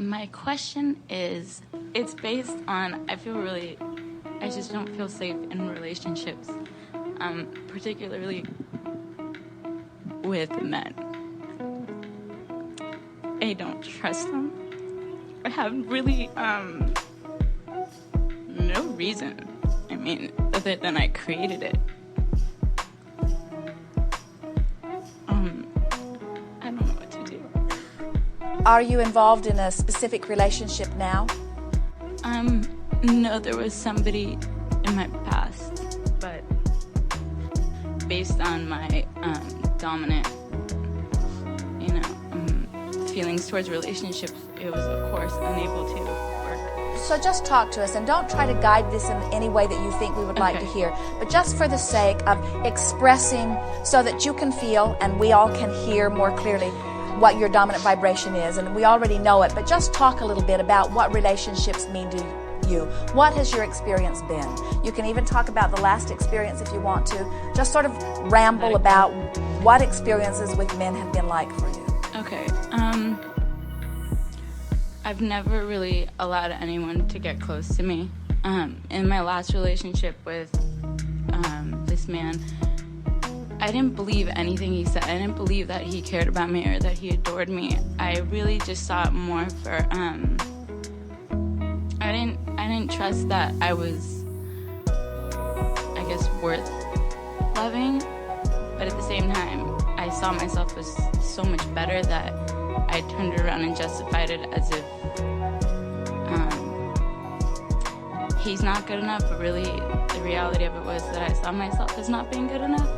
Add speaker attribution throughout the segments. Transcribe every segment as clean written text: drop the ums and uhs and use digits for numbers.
Speaker 1: My question is, it's based on, I just don't feel safe in relationships, particularly with men. I don't trust them. I have really, no reason, other than I created it. I don't know what to do.
Speaker 2: Are you involved in a specific relationship now?
Speaker 1: No, there was somebody in my past, but based on my dominant, feelings towards relationships, it was, of course, unable to work.
Speaker 2: So just talk to us, and don't try to guide this in any way that you think we would like to hear, but just for the sake of expressing so that you can feel and we all can hear more clearly what your dominant vibration is, and we already know it, but just talk a little bit about what relationships mean to you. What has your experience been? You can even talk about the last experience if you want to. Just sort of ramble about what experiences with men have been like for you.
Speaker 1: Okay. I've never really allowed anyone to get close to me. In my last relationship with this man, I didn't believe anything he said. I didn't believe that he cared about me or that he adored me. I really just saw it more for, I didn't trust that I was, I guess, worth loving, but at the same time, I saw myself as so much better that I turned around and justified it as if he's not good enough, but really the reality of it was that I saw myself as not being good enough.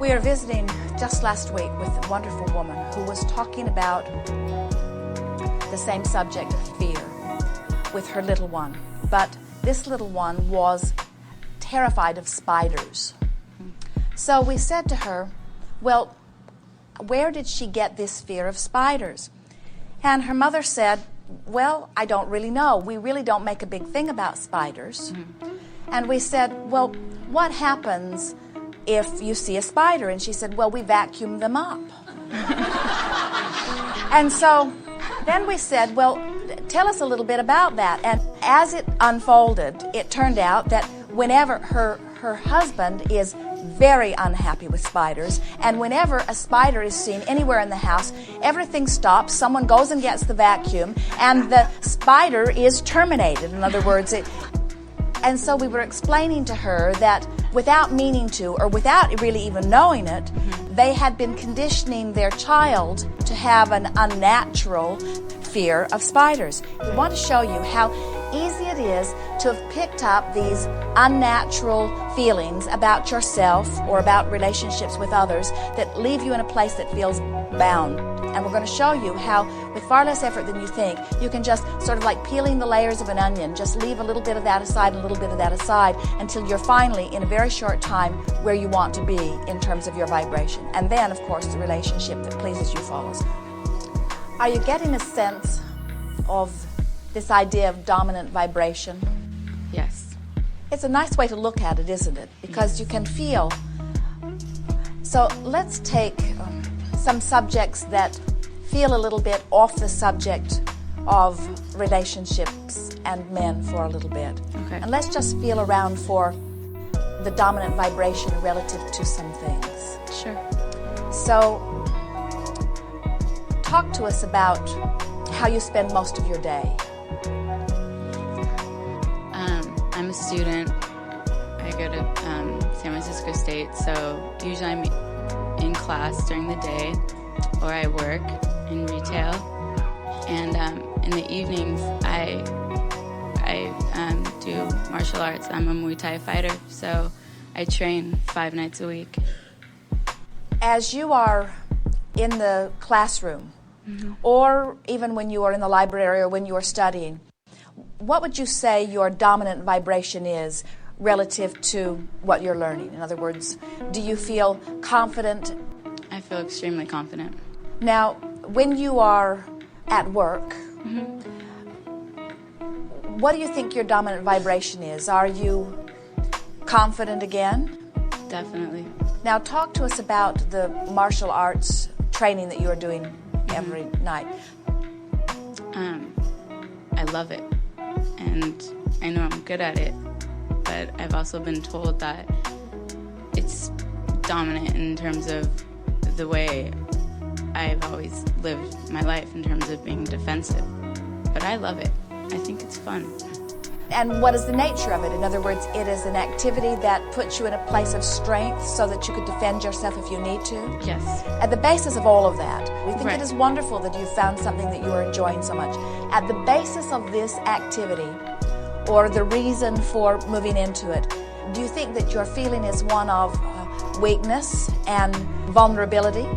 Speaker 2: We were visiting just last week with a wonderful woman who was talking about the same subject of fear with her little one. But this little one was terrified of spiders. So we said to her, well, where did she get this fear of spiders? And her mother said, well, I don't really know. We really don't make a big thing about spiders. And we said, well, what happens if you see a spider? And she said, well, we vacuum them up. And so then we said, well, tell us a little bit about that. And as it unfolded, it turned out that whenever her husband is very unhappy with spiders, and whenever a spider is seen anywhere in the house, everything stops, someone goes and gets the vacuum, and the spider is terminated. In other words, and so we were explaining to her that without meaning to, or without really even knowing it, they had been conditioning their child to have an unnatural fear of spiders. We want to show you how easy it is to have picked up these unnatural feelings about yourself or about relationships with others that leave you in a place that feels bound. And we're going to show you how, with far less effort than you think, you can just sort of like peeling the layers of an onion, just leave a little bit of that aside, a little bit of that aside, until you're finally, in a very short time, where you want to be in terms of your vibration. And then, of course, the relationship that pleases you follows. Are you getting a sense of this idea of dominant vibration?
Speaker 1: Yes.
Speaker 2: It's a nice way to look at it, isn't it? Because you can feel. So let's take some subjects that feel a little bit off the subject of relationships and men for a little bit.
Speaker 1: Okay.
Speaker 2: And let's just feel around for the dominant vibration relative to some things.
Speaker 1: Sure.
Speaker 2: So talk to us about how you spend most of your day.
Speaker 1: I'm a student. I go to San Francisco State, so usually I'm in class during the day, or I work in retail. And in the evenings, I do martial arts. I'm a Muay Thai fighter, so I train 5 nights a week.
Speaker 2: As you are in the classroom, or even when you are in the library or when you are studying, what would you say your dominant vibration is relative to what you're learning? In other words, do you feel confident?
Speaker 1: I feel extremely confident.
Speaker 2: Now, when you are at work, what do you think your dominant vibration is? Are you confident again?
Speaker 1: Definitely.
Speaker 2: Now, talk to us about the martial arts training that you are doing every night?
Speaker 1: I love it, and I know I'm good at it, but I've also been told that it's dominant in terms of the way I've always lived my life in terms of being defensive. But I love it. I think it's fun.
Speaker 2: And what is the nature of it? In other words, it is an activity that puts you in a place of strength so that you could defend yourself if you need to?
Speaker 1: Yes.
Speaker 2: At the basis of all of that, we think
Speaker 1: Right.
Speaker 2: it is wonderful that you found something that you are enjoying so much. At the basis of this activity, or the reason for moving into it, do you think that your feeling is one of weakness and vulnerability?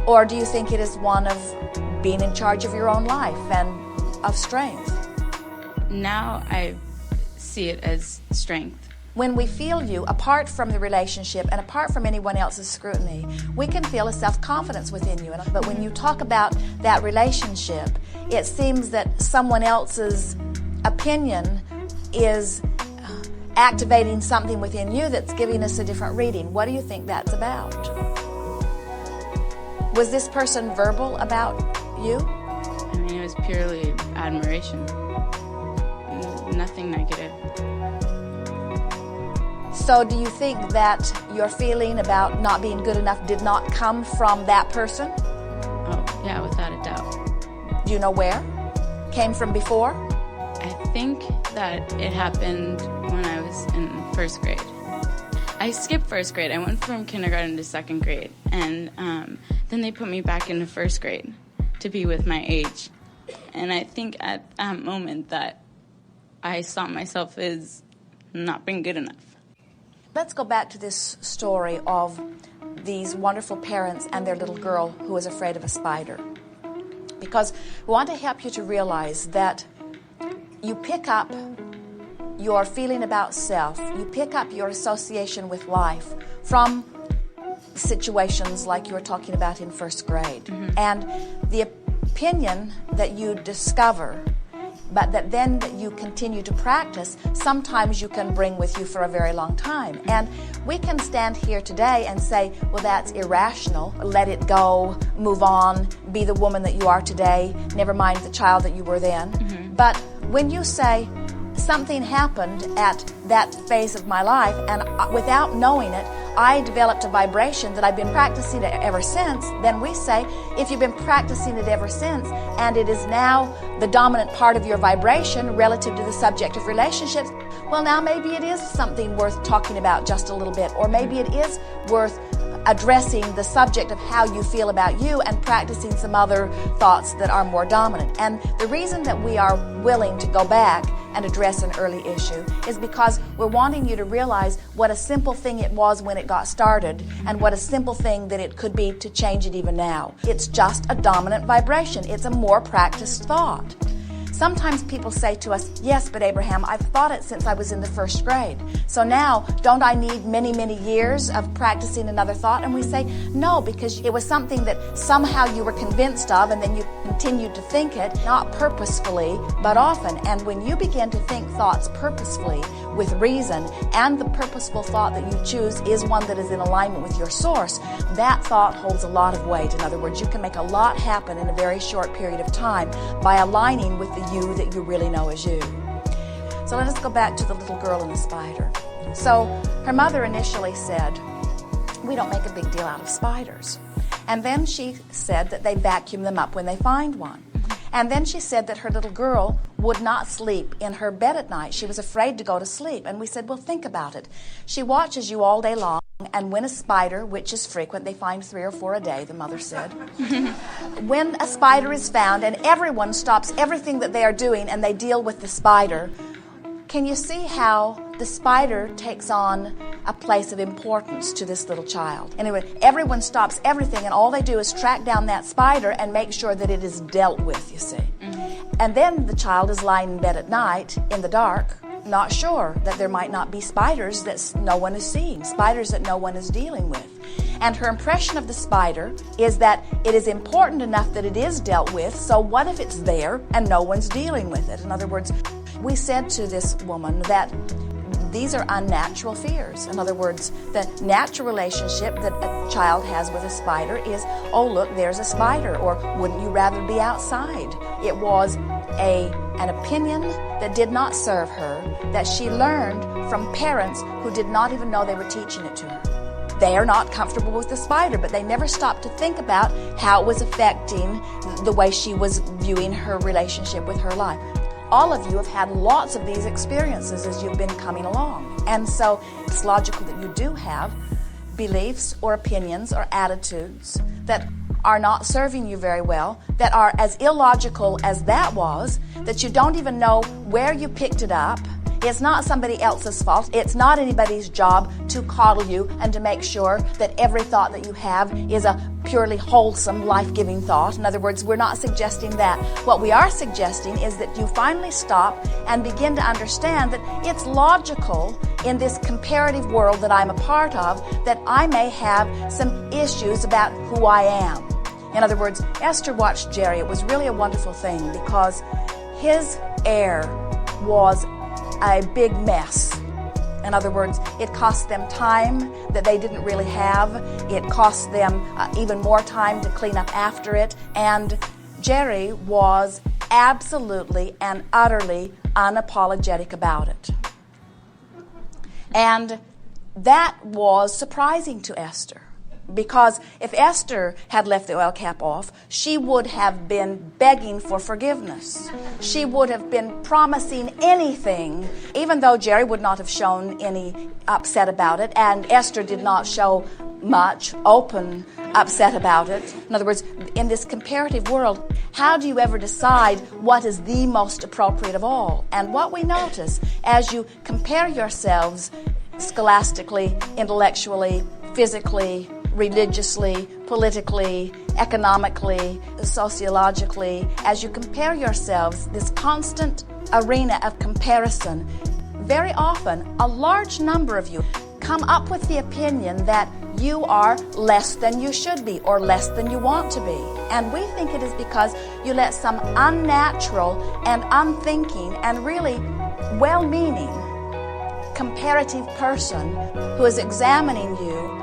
Speaker 2: Or do you think it is one of being in charge of your own life and of strength?
Speaker 1: Now I see it as strength.
Speaker 2: When we feel you, apart from the relationship and apart from anyone else's scrutiny, we can feel a self-confidence within you. But when you talk about that relationship, it seems that someone else's opinion is activating something within you that's giving us a different reading. What do you think that's about? Was this person verbal about you?
Speaker 1: I mean, it was purely admiration. Nothing negative.
Speaker 2: So do you think that your feeling about not being good enough did not come from that person?
Speaker 1: Oh, yeah, without a doubt.
Speaker 2: Do you know where? Came from before?
Speaker 1: I think that it happened when I was in first grade. I skipped first grade. I went from kindergarten to second grade, and then they put me back into first grade to be with my age. And I think at that moment that I saw myself as not being good enough.
Speaker 2: Let's go back to this story of these wonderful parents and their little girl who was afraid of a spider. Because we want to help you to realize that you pick up your feeling about self, you pick up your association with life from situations like you were talking about in first grade. Mm-hmm. And the opinion that you discover, but that you continue to practice, sometimes you can bring with you for a very long time. And we can stand here today and say, well, that's irrational. Let it go, move on, be the woman that you are today, never mind the child that you were then. Mm-hmm. But when you say, something happened at that phase of my life, and without knowing it, I developed a vibration that I've been practicing it ever since, then we say, if you've been practicing it ever since, and it is now the dominant part of your vibration relative to the subject of relationships, well, now maybe it is something worth talking about just a little bit, or maybe it is worth addressing the subject of how you feel about you and practicing some other thoughts that are more dominant. And the reason that we are willing to go back and address an early issue is because we're wanting you to realize what a simple thing it was when it got started and what a simple thing that it could be to change it even now. It's just a dominant vibration. It's a more practiced thought. Sometimes people say to us, yes, but Abraham, I've thought it since I was in the first grade. So now, don't I need many, many years of practicing another thought? And we say, no, because it was something that somehow you were convinced of and then you continued to think it, not purposefully, but often. And when you begin to think thoughts purposefully with reason, and the purposeful thought that you choose is one that is in alignment with your source, that thought holds a lot of weight. In other words, you can make a lot happen in a very short period of time by aligning with the you that you really know as you. So let us go back to the little girl and the spider. So her mother initially said, we don't make a big deal out of spiders. And then she said that they vacuum them up when they find one. And then she said that her little girl would not sleep in her bed at night. She was afraid to go to sleep. And we said, well, think about it. She watches you all day long, and when a spider, which is frequent, they find 3 or 4 a day, the mother said. When a spider is found and everyone stops everything that they are doing and they deal with the spider, can you see how the spider takes on a place of importance to this little child? Anyway, everyone stops everything and all they do is track down that spider and make sure that it is dealt with, you see. Mm-hmm. And then the child is lying in bed at night in the dark, not sure that there might not be spiders that no one is seeing, spiders that no one is dealing with. And her impression of the spider is that it is important enough that it is dealt with, so what if it's there and no one's dealing with it? In other words, we said to this woman that these are unnatural fears. In other words, the natural relationship that a child has with a spider is, oh look, there's a spider, or wouldn't you rather be outside? It was an opinion that did not serve her, that she learned from parents who did not even know they were teaching it to her. They are not comfortable with the spider, but they never stopped to think about how it was affecting the way she was viewing her relationship with her life. All of you have had lots of these experiences as you've been coming along. And so it's logical that you do have beliefs or opinions or attitudes that are not serving you very well, that are as illogical as that was, that you don't even know where you picked it up. It's not somebody else's fault. It's not anybody's job to coddle you and to make sure that every thought that you have is a purely wholesome, life-giving thought. In other words, we're not suggesting that. What we are suggesting is that you finally stop and begin to understand that it's logical in this comparative world that I'm a part of that I may have some issues about who I am. In other words, Esther watched Jerry. It was really a wonderful thing because his heir was a big mess. In other words, it cost them time that they didn't really have. It cost them even more time to clean up after it. And Jerry was absolutely and utterly unapologetic about it. And that was surprising to Esther. Because if Esther had left the oil cap off, she would have been begging for forgiveness. She would have been promising anything, even though Jerry would not have shown any upset about it, and Esther did not show much open upset about it. In other words, in this comparative world, how do you ever decide what is the most appropriate of all? And what we notice as you compare yourselves scholastically, intellectually, physically, religiously, politically, economically, sociologically, as you compare yourselves, this constant arena of comparison, very often a large number of you come up with the opinion that you are less than you should be or less than you want to be. And we think it is because you let some unnatural and unthinking and really well-meaning comparative person who is examining you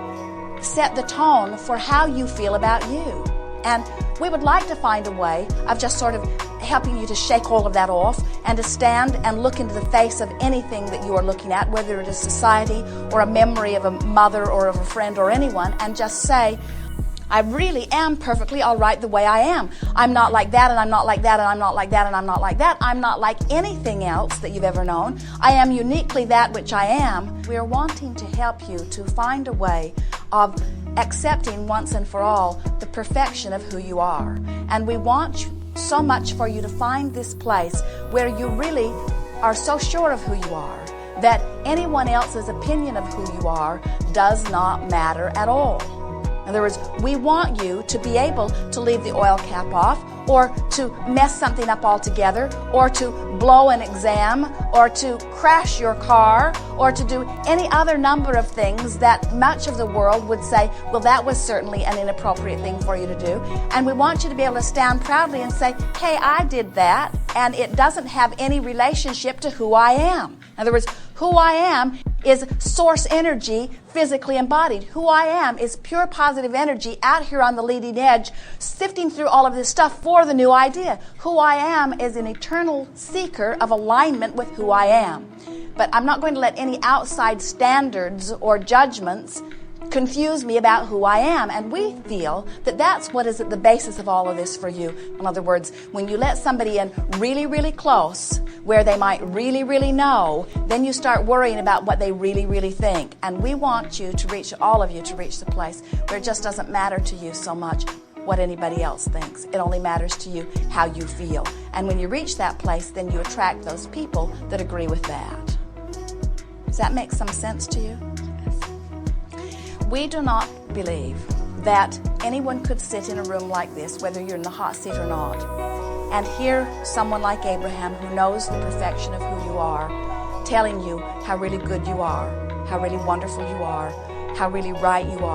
Speaker 2: set the tone for how you feel about you. And we would like to find a way of just sort of helping you to shake all of that off and to stand and look into the face of anything that you are looking at, whether it is society or a memory of a mother or of a friend or anyone, and just say, I really am perfectly all right the way I am. I'm not like that, and I'm not like that, and I'm not like that, and I'm not like that. I'm not like anything else that you've ever known. I am uniquely that which I am. We are wanting to help you to find a way of accepting once and for all the perfection of who you are. And we want so much for you to find this place where you really are so sure of who you are that anyone else's opinion of who you are does not matter at all. In other words, we want you to be able to leave the oil cap off, or to mess something up altogether, or to blow an exam, or to crash your car, or to do any other number of things that much of the world would say, well, that was certainly an inappropriate thing for you to do. And we want you to be able to stand proudly and say, hey, I did that, and it doesn't have any relationship to who I am. In other words, who I am is source energy physically embodied. Who I am is pure positive energy out here on the leading edge, sifting through all of this stuff for the new idea. Who I am is an eternal seeker of alignment with who I am. But I'm not going to let any outside standards or judgments confuse me about who I am. And we feel that that's what is at the basis of all of this for you. In other words, when you let somebody in really, really close, where they might really, really know, then you start worrying about what they really, really think. And we want you to reach, all of you, to reach the place where it just doesn't matter to you so much what anybody else thinks. It only matters to you how you feel. And when you reach that place, then you attract those people that agree with that. Does that make some sense to you? We do not believe that anyone could sit in a room like this, whether you're in the hot seat or not, and hear someone like Abraham, who knows the perfection of who you are, telling you how really good you are, how really wonderful you are, how really right you are.